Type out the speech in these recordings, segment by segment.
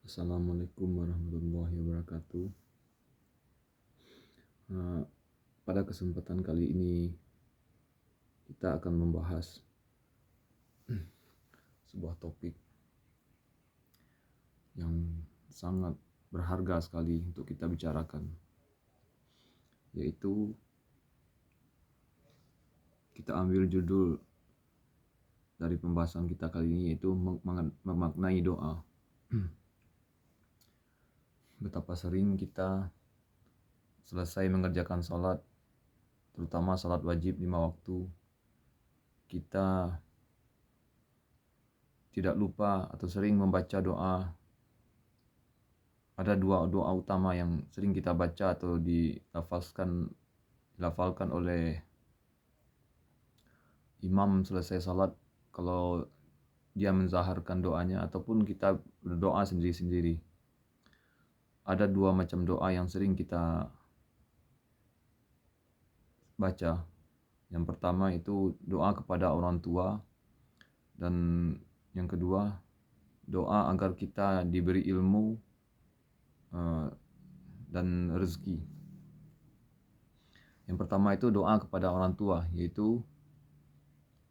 Assalamualaikum warahmatullahi wabarakatuh. Pada kesempatan kali ini kita akan membahas sebuah topik yang sangat berharga sekali untuk kita bicarakan, yaitu kita ambil judul dari pembahasan kita kali ini, yaitu memaknai doa. Betapa sering kita selesai mengerjakan sholat, terutama sholat wajib 5 waktu, kita tidak lupa atau sering membaca doa. Ada dua doa utama yang sering kita baca atau dilafalkan oleh imam selesai salat kalau dia menzaharkan doanya, ataupun kita berdoa sendiri-sendiri. Ada dua macam doa yang sering kita baca. Yang pertama itu doa kepada orang tua, dan yang kedua doa agar kita diberi ilmu dan rezeki. Yang pertama itu doa kepada orang tua, yaitu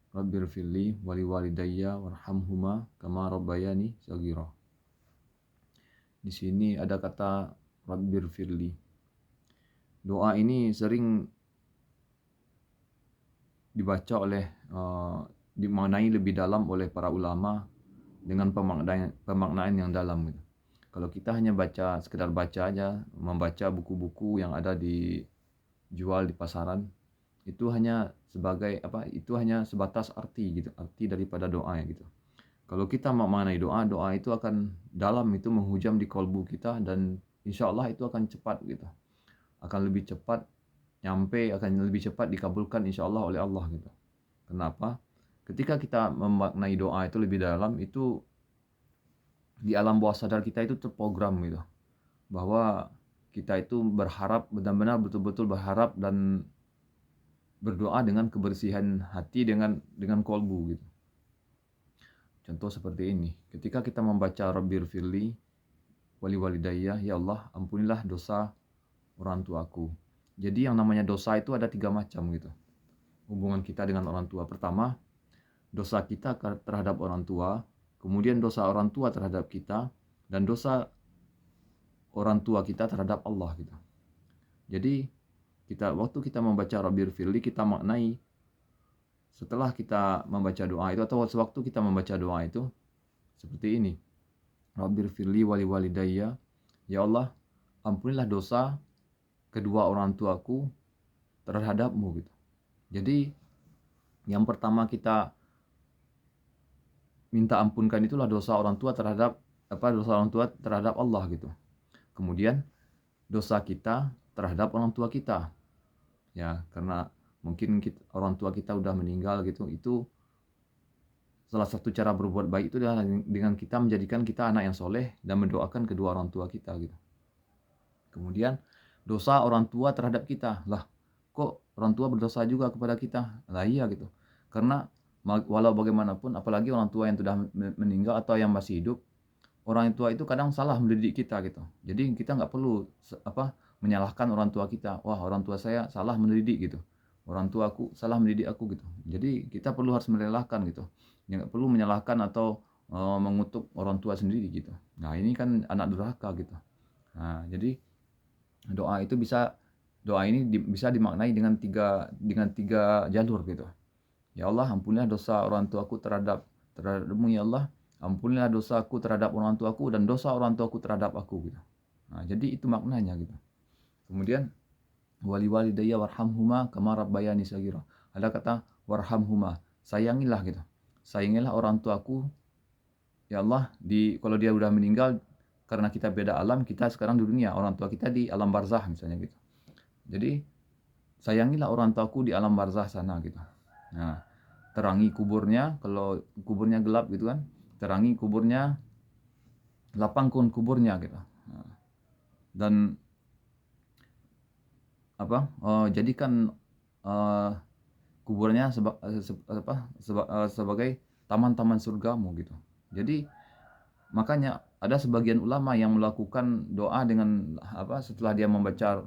Rabbirfirli wali walidayya warhamhuma kama rabbayani shaghira. Di sini ada kata Rabbirfirli. Doa ini sering dibaca dimaknai lebih dalam oleh para ulama dengan pemaknaan yang dalam gitu. Kalau kita hanya sekedar baca aja, membaca buku-buku yang ada dijual di pasaran, itu hanya sebatas arti gitu, arti daripada doa ya gitu. Kalau kita memaknai doa itu akan dalam, itu menghujam di kalbu kita, dan insya Allah itu akan cepat gitu, akan lebih cepat nyampe, akan lebih cepat dikabulkan insya Allah oleh Allah gitu. Kenapa? Ketika kita memaknai doa itu lebih dalam, itu di alam bawah sadar kita itu terprogram gitu, bahwa kita itu berharap, benar-benar betul-betul berharap dan berdoa dengan kebersihan hati, dengan kolbu gitu. Contoh seperti ini, ketika kita membaca Rabbirfirli wali walidayya, ya Allah ampunilah dosa orang tuaku. Jadi yang namanya dosa itu ada 3 macam gitu, hubungan kita dengan orang tua. Pertama, dosa kita terhadap orang tua, kemudian dosa orang tua terhadap kita, dan dosa orang tua kita terhadap Allah gitu. Jadi waktu kita membaca Rabbirfirli, kita maknai setelah kita membaca doa itu, atau sewaktu kita membaca doa itu seperti ini. Rabbirfirli wali walidayya, ya Allah ampunilah dosa kedua orang tuaku terhadapmu gitu. Jadi yang pertama kita minta ampunkan itulah dosa orang tua terhadap Allah gitu. Kemudian dosa kita terhadap orang tua kita, ya, karena mungkin orang tua kita udah meninggal gitu. Itu salah satu cara berbuat baik itu adalah dengan kita menjadikan kita anak yang soleh dan mendoakan kedua orang tua kita gitu. Kemudian dosa orang tua terhadap kita, lah kok orang tua berdosa juga kepada kita? Lah iya gitu, karena walau bagaimanapun, apalagi orang tua yang sudah meninggal atau yang masih hidup, orang tua itu kadang salah mendidik kita gitu. Jadi kita nggak perlu menyalahkan orang tua kita. Wah, orang tua saya salah mendidik gitu, orang tua aku salah mendidik aku gitu. Jadi kita harus melelahkan gitu, nggak perlu menyalahkan atau mengutuk orang tua sendiri gitu. Nah ini kan anak durhaka gitu. Nah jadi doa ini bisa dimaknai dengan tiga jalur gitu. Ya Allah ampunilah dosa orang tuaku terhadapmu, ya Allah ampunilah dosaku terhadap orang tuaku dan dosa orang tuaku terhadap aku gitu. Nah jadi itu maknanya gitu. Kemudian wali walidayya warhamhuma kama rabbayani shaghira, ada kata warhamhuma, sayangilah gitu, sayangilah orang tuaku ya Allah, kalau dia udah meninggal, karena kita beda alam, kita sekarang di dunia, orang tua kita di alam barzah misalnya gitu. Jadi sayangilah orang tuaku di alam barzah sana gitu. Nah, terangi kuburnya, kalau kuburnya gelap gitu kan, terangi kuburnya, lapangkan kuburnya gitu. Nah, dan jadikan kuburnya sebagai taman-taman surgamu gitu. Jadi makanya ada sebagian ulama yang melakukan doa dengan setelah dia membaca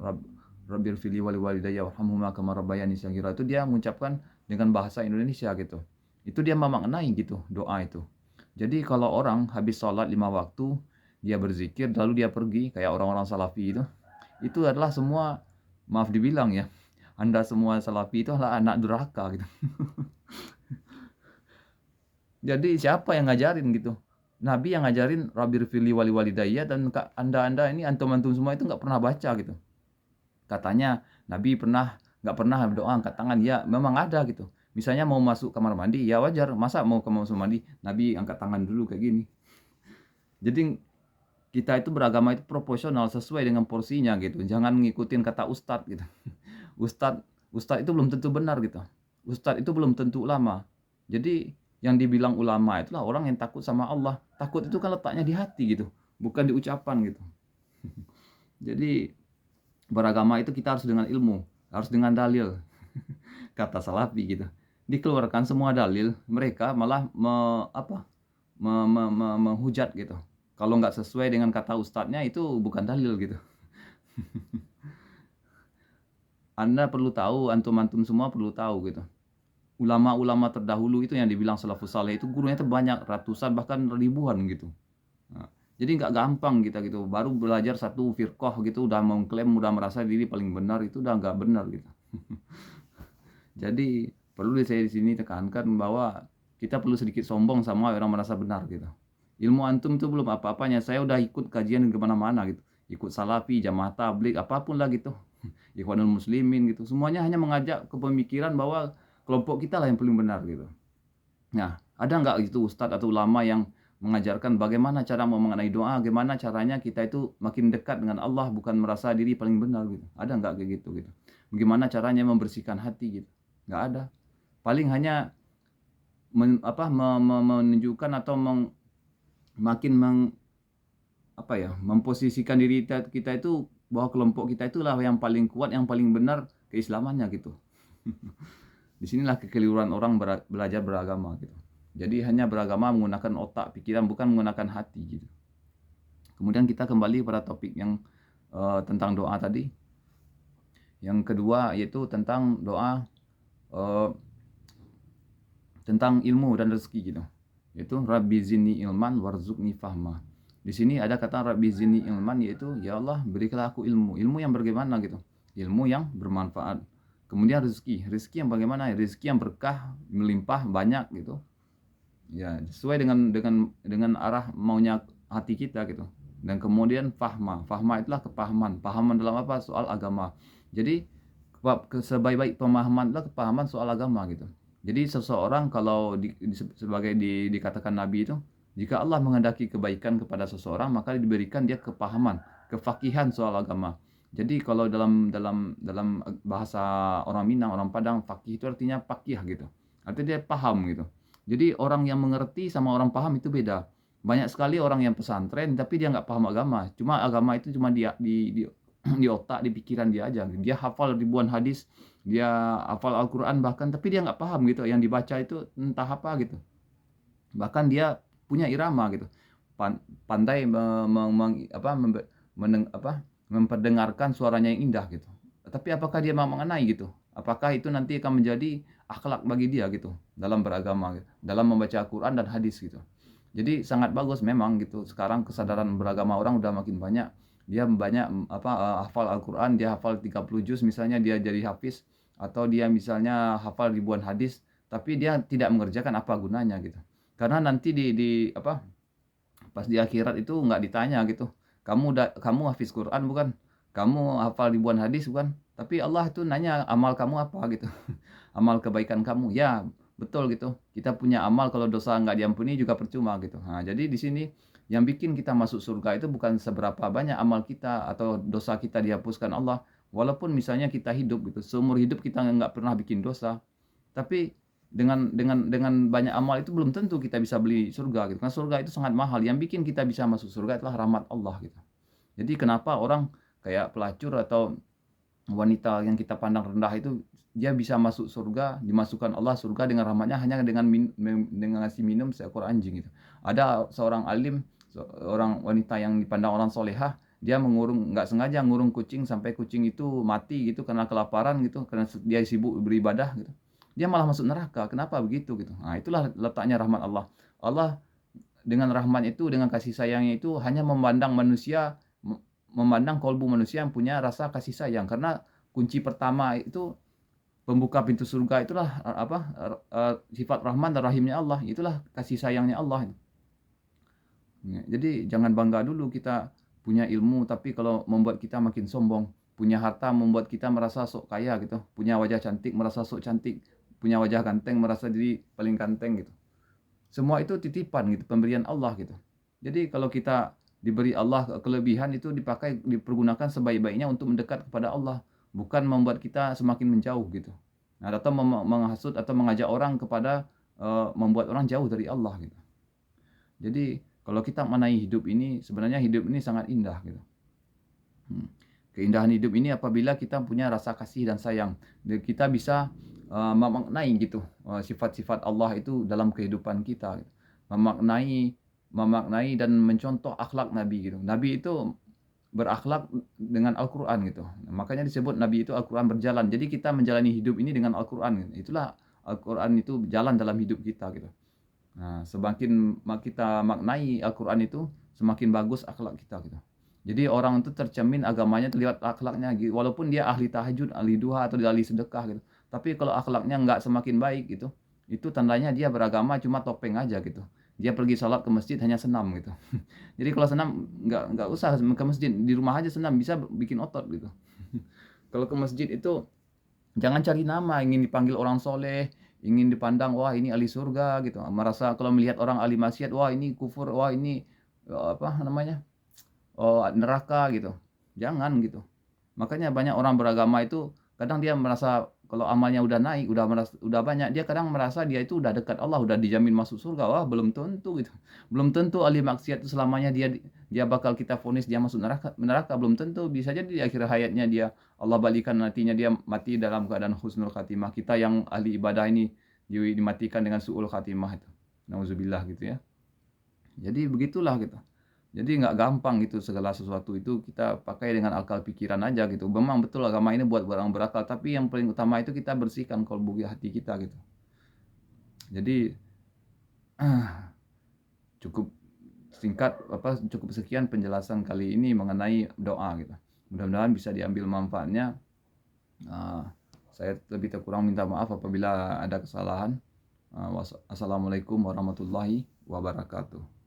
Rabbighfirli wa liwalidayya warhamhuma kama rabbayani shaghira, itu dia mengucapkan dengan bahasa Indonesia gitu. Itu dia memaknai gitu doa itu. Jadi kalau orang habis sholat 5 waktu, dia berzikir lalu dia pergi kayak orang-orang salafi itu adalah semua, maaf dibilang ya, Anda semua salafi itu adalah anak durhaka gitu. Jadi siapa yang ngajarin gitu? Nabi yang ngajarin Rabbighfirli wa liwalidayya, dan Anda ini antum-antum semua itu nggak pernah baca gitu. Katanya Nabi nggak pernah berdoa angkat tangan. Ya memang ada gitu. Misalnya mau masuk kamar mandi, ya wajar. Masa mau ke kamar mandi, Nabi angkat tangan dulu kayak gini. Jadi kita itu beragama itu proporsional sesuai dengan porsinya gitu. Jangan ngikutin kata ustadz gitu. Ustadz itu belum tentu benar gitu. Ustadz itu belum tentu ulama. Jadi yang dibilang ulama itulah orang yang takut sama Allah. Takut itu kan letaknya di hati gitu, bukan di ucapan gitu. Jadi beragama itu kita harus dengan ilmu, harus dengan dalil. Kata salafi gitu. Dikeluarkan semua dalil, mereka malah menghujat gitu. Kalau nggak sesuai dengan kata ustadznya itu bukan dalil gitu. Anda perlu tahu, antum-antum semua perlu tahu gitu. Ulama-ulama terdahulu itu yang dibilang salafus saleh itu gurunya itu banyak, ratusan bahkan ribuan gitu. Nah, jadi nggak gampang kita gitu. Baru belajar satu firqah gitu udah mengklaim, udah merasa diri paling benar, itu udah nggak benar gitu. Jadi perlu saya di sini tekankan bahwa kita perlu sedikit sombong sama orang merasa benar gitu. Ilmu antum itu belum apa-apanya. Saya udah ikut kajian kemana-mana gitu. Ikut salafi, jamaah tabligh, apapun lah gitu. Ikhwanul muslimin gitu. Semuanya hanya mengajak ke pemikiran bahwa kelompok kita lah yang paling benar gitu. Nah, ada nggak gitu ustadz atau ulama yang mengajarkan bagaimana cara mengenai doa, bagaimana caranya kita itu makin dekat dengan Allah, bukan merasa diri paling benar gitu. Ada nggak kayak gitu gitu? Bagaimana caranya membersihkan hati gitu? Nggak ada. Paling hanya menunjukkan atau makin memposisikan diri kita itu bahwa kelompok kita itulah yang paling kuat, yang paling benar keislamannya gitu. Disinilah kekeliruan orang belajar beragama gitu. Jadi hanya beragama menggunakan otak, pikiran, bukan menggunakan hati gitu. Kemudian kita kembali pada topik yang tentang doa tadi. Yang kedua yaitu tentang doa tentang ilmu dan rezeki gitu. Yaitu Rabbi zidni ilman warzuqni fahma. Di sini ada kata Rabbi zidni ilman, yaitu ya Allah berikanlah aku ilmu. Ilmu yang bagaimana gitu? Ilmu yang bermanfaat. Kemudian rezeki yang bagaimana? Rezeki yang berkah, melimpah, banyak gitu. Ya, sesuai dengan arah maunya hati kita gitu. Dan kemudian fahma itulah kepahaman. Pahaman dalam apa? Soal agama. Jadi sebaik-baik pemahaman adalah kepahaman soal agama gitu. Jadi seseorang kalau dikatakan Nabi itu, jika Allah menghendaki kebaikan kepada seseorang, maka diberikan dia kepahaman, kefakihan soal agama. Jadi kalau dalam bahasa orang Minang, orang Padang, fakih itu artinya pakih gitu. Artinya dia paham gitu. Jadi orang yang mengerti sama orang paham itu beda. Banyak sekali orang yang pesantren tapi dia nggak paham agama. Cuma agama itu cuma di otak, di pikiran dia aja. Dia hafal ribuan hadis, dia hafal Al-Quran bahkan, tapi dia nggak paham gitu. Yang dibaca itu entah apa gitu. Bahkan dia punya irama gitu. Pandai memperdengarkan suaranya yang indah gitu. Tapi apakah dia mau mengenai gitu? Apakah itu nanti akan menjadi akhlak bagi dia gitu dalam beragama gitu, dalam membaca Al-Quran dan hadis gitu. Jadi sangat bagus memang gitu. Sekarang kesadaran beragama orang udah makin banyak. Dia banyak hafal Al-Quran, dia hafal 30 juz misalnya, dia jadi hafiz, atau dia misalnya hafal ribuan hadis, tapi dia tidak mengerjakan, apa gunanya gitu. Karena nanti pas di akhirat itu nggak ditanya gitu. Kamu hafiz Quran bukan? Kamu hafal ribuan hadis bukan? Tapi Allah itu nanya amal kamu apa gitu. Amal kebaikan kamu. Ya, betul gitu. Kita punya amal, kalau dosa nggak diampuni juga percuma gitu. Nah, jadi di sini yang bikin kita masuk surga itu bukan seberapa banyak amal kita atau dosa kita dihapuskan Allah. Walaupun misalnya kita hidup gitu, seumur hidup kita nggak pernah bikin dosa. Tapi dengan banyak amal itu belum tentu kita bisa beli surga gitu. Karena surga itu sangat mahal. Yang bikin kita bisa masuk surga adalah rahmat Allah gitu. Jadi kenapa orang kayak pelacur atau wanita yang kita pandang rendah itu dia bisa masuk surga, dimasukkan Allah surga dengan rahmatnya hanya dengan ngasih minum seekor anjing gitu. Ada seorang alim orang wanita yang dipandang orang solehah, dia nggak sengaja ngurung kucing sampai kucing itu mati gitu karena kelaparan gitu, karena dia sibuk beribadah gitu. Dia malah masuk neraka. Kenapa begitu gitu? Nah, itulah letaknya rahmat Allah. Allah dengan rahmat itu, dengan kasih sayangnya itu hanya memandang manusia, memandang kolbu manusia yang punya rasa kasih sayang. Karena kunci pertama itu pembuka pintu surga itulah sifat rahman dan rahimnya Allah. Itulah kasih sayangnya Allah. Ya, jadi jangan bangga dulu kita punya ilmu, tapi kalau membuat kita makin sombong, punya harta membuat kita merasa sok kaya gitu, punya wajah cantik merasa sok cantik, punya wajah ganteng merasa diri paling ganteng gitu. Semua itu titipan gitu, pemberian Allah gitu. Jadi kalau kita diberi Allah kelebihan itu dipergunakan sebaik-baiknya untuk mendekat kepada Allah, bukan membuat kita semakin menjauh gitu. Nah, atau menghasut atau mengajak orang kepada membuat orang jauh dari Allah gitu. Jadi kalau kita mengenai hidup ini, sebenarnya hidup ini sangat indah gitu. Keindahan hidup ini apabila kita punya rasa kasih dan sayang, kita bisa memaknai gitu sifat-sifat Allah itu dalam kehidupan kita, gitu. Memaknai dan mencontoh akhlak Nabi gitu. Nabi itu berakhlak dengan Al-Quran gitu. Makanya disebut Nabi itu Al-Quran berjalan. Jadi kita menjalani hidup ini dengan Al-Quran gitu. Itulah Al-Quran itu jalan dalam hidup kita gitu. Nah, semakin kita maknai Al-Quran itu, semakin bagus akhlak kita gitu. Jadi orang itu tercermin agamanya terlihat akhlaknya gitu. Walaupun dia ahli tahajud, ahli duha atau ahli sedekah gitu. Tapi kalau akhlaknya nggak semakin baik gitu, itu tandanya dia beragama cuma topeng aja gitu. Dia pergi sholat ke masjid hanya senam gitu. Jadi kalau senam nggak usah ke masjid, di rumah aja senam bisa bikin otot gitu. Kalau ke masjid itu jangan cari nama, ingin dipanggil orang soleh, ingin dipandang wah ini ahli surga gitu. Merasa kalau melihat orang ahli maksiat wah ini kufur, wah ini apa namanya? Oh, neraka gitu. Jangan gitu. Makanya banyak orang beragama itu kadang dia merasa kalau amalnya udah naik, udah banyak, dia kadang merasa dia itu udah dekat Allah, udah dijamin masuk surga. Wah, belum tentu gitu. Belum tentu ahli maksiat itu selamanya dia bakal kita vonis dia masuk neraka, belum tentu. Bisa jadi di akhir hayatnya dia Allah balikan nantinya dia mati dalam keadaan husnul khatimah. Kita yang ahli ibadah ini dimatikan dengan su'ul khatimah itu. Nauzubillah gitu ya. Jadi begitulah gitu. Jadi nggak gampang gitu segala sesuatu itu kita pakai dengan akal pikiran aja gitu. Memang betul agama ini buat orang berakal, tapi yang paling utama itu kita bersihkan kolbu hati kita gitu. Jadi cukup singkat cukup sekian penjelasan kali ini mengenai doa gitu. Mudah-mudahan bisa diambil manfaatnya. Saya lebih kurang minta maaf apabila ada kesalahan. Wassalamualaikum warahmatullahi wabarakatuh.